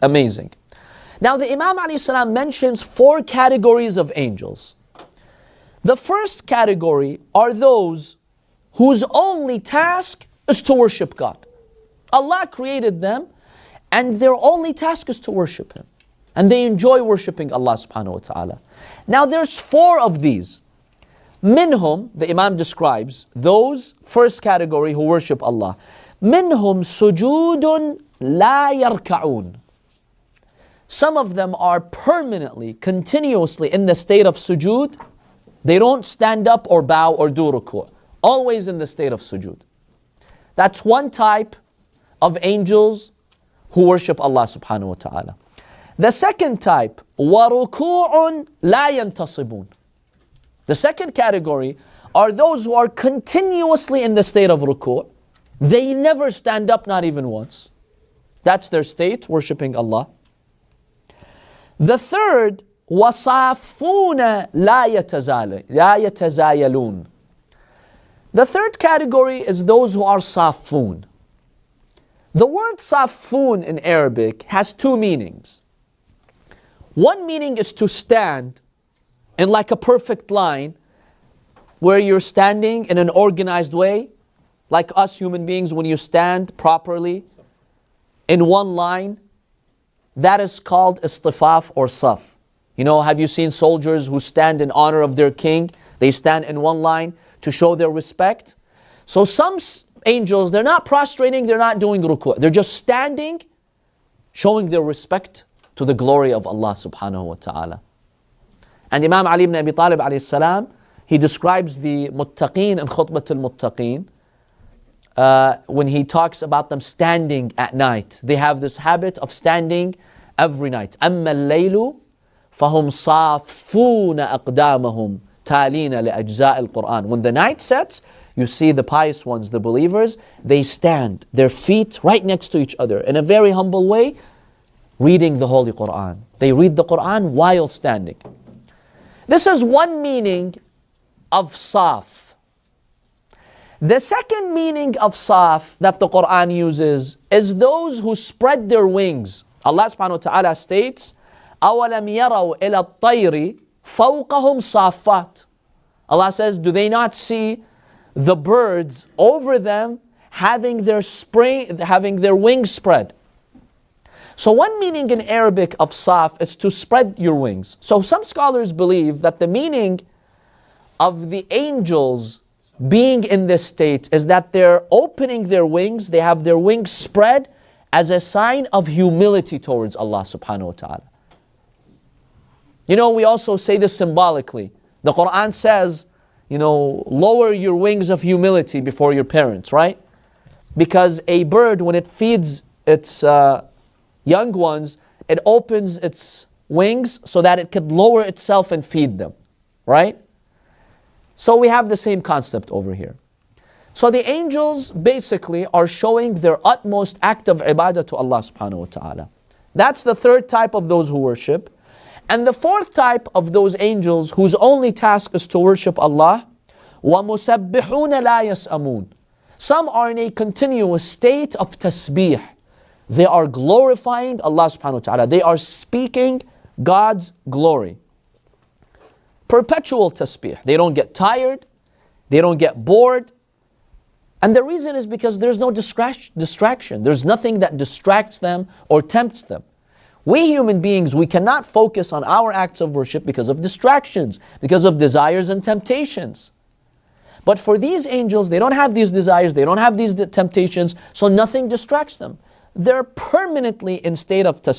amazing. Now the Imam ﷺ mentions 4 categories of angels. The first category are those whose only task is to worship God. Allah created them and their only task is to worship Him. And they enjoy worshiping Allah subhanahu wa ta'ala. Now there's 4 of these. Minhum, the Imam describes, those first category who worship Allah. Minhum sujudun la yarka'un. Some of them are permanently, continuously in the state of sujood. They don't stand up or bow or do ruku'. Always in the state of sujood. That's one type of angels who worship Allah subhanahu wa ta'ala. The second type, وَرُكُوعٌ لَا يَنْتَصِبُونَ. The second category are those who are continuously in the state of ruku'. They never stand up, not even once. That's their state, worshipping Allah. The third, وَصَافُونَ لَا يَتَزَايَلُونَ. The third category is those who are safun. The word safun in Arabic has 2 meanings. One meaning is to stand in like a perfect line, where you're standing in an organized way, like us human beings when you stand properly in one line. That is called istifaf or saf. You know, have you seen soldiers who stand in honor of their king? They stand in one line to show their respect. So some angels, they're not prostrating, they're not doing ruku'. They're just standing, showing their respect to the glory of Allah subhanahu wa ta'ala. And Imam Ali ibn Abi Talib alayhi salam, he describes the muttaqeen in Khutbat al-Muttaqeen when he talks about them standing at night. They have this habit of standing every night. أَمَّا اللَّيْلُ فَهُمْ صَافُونَ أَقْدَامَهُمْ تَالِينَ لِأَجْزَاءِ الْقُرْآنِ. When the night sets, you see the pious ones, the believers, they stand, their feet right next to each other in a very humble way, reading the Holy Qur'an. They read the Qur'an while standing. This is one meaning of saf. The second meaning of saf that the Qur'an uses is those who spread their wings. Allah subhanahu wa ta'ala states, أَوَلَمْ يَرَوْا إِلَى الطَّيْرِ فَوْقَهُمْ صَافَّاتٍ. Allah says, do they not see the birds over them having their wings spread? So one meaning in Arabic of saf is to spread your wings. So some scholars believe that the meaning of the angels being in this state is that they're opening their wings, they have their wings spread as a sign of humility towards Allah subhanahu wa ta'ala. You know, we also say this symbolically. The Quran says, you know, lower your wings of humility before your parents, right? Because a bird, when it feeds its young ones, it opens its wings so that it could lower itself and feed them, right? So we have the same concept over here. So the angels basically are showing their utmost act of ibadah to Allah subhanahu wa ta'ala. That's the third type of those who worship. And the fourth type of those angels whose only task is to worship Allah, وَمُسَبِّحُونَ لَا يَسْأَمُونَ. Some are in a continuous state of tasbih. They are glorifying Allah subhanahu wa ta'ala. They are speaking God's glory. Perpetual tasbih. They don't get tired. They don't get bored. And the reason is because there's no distraction. There's nothing that distracts them or tempts them. We human beings, we cannot focus on our acts of worship because of distractions, because of desires and temptations. But for these angels, they don't have these desires, they don't have these temptations, so nothing distracts them. They're permanently in state of tasbih.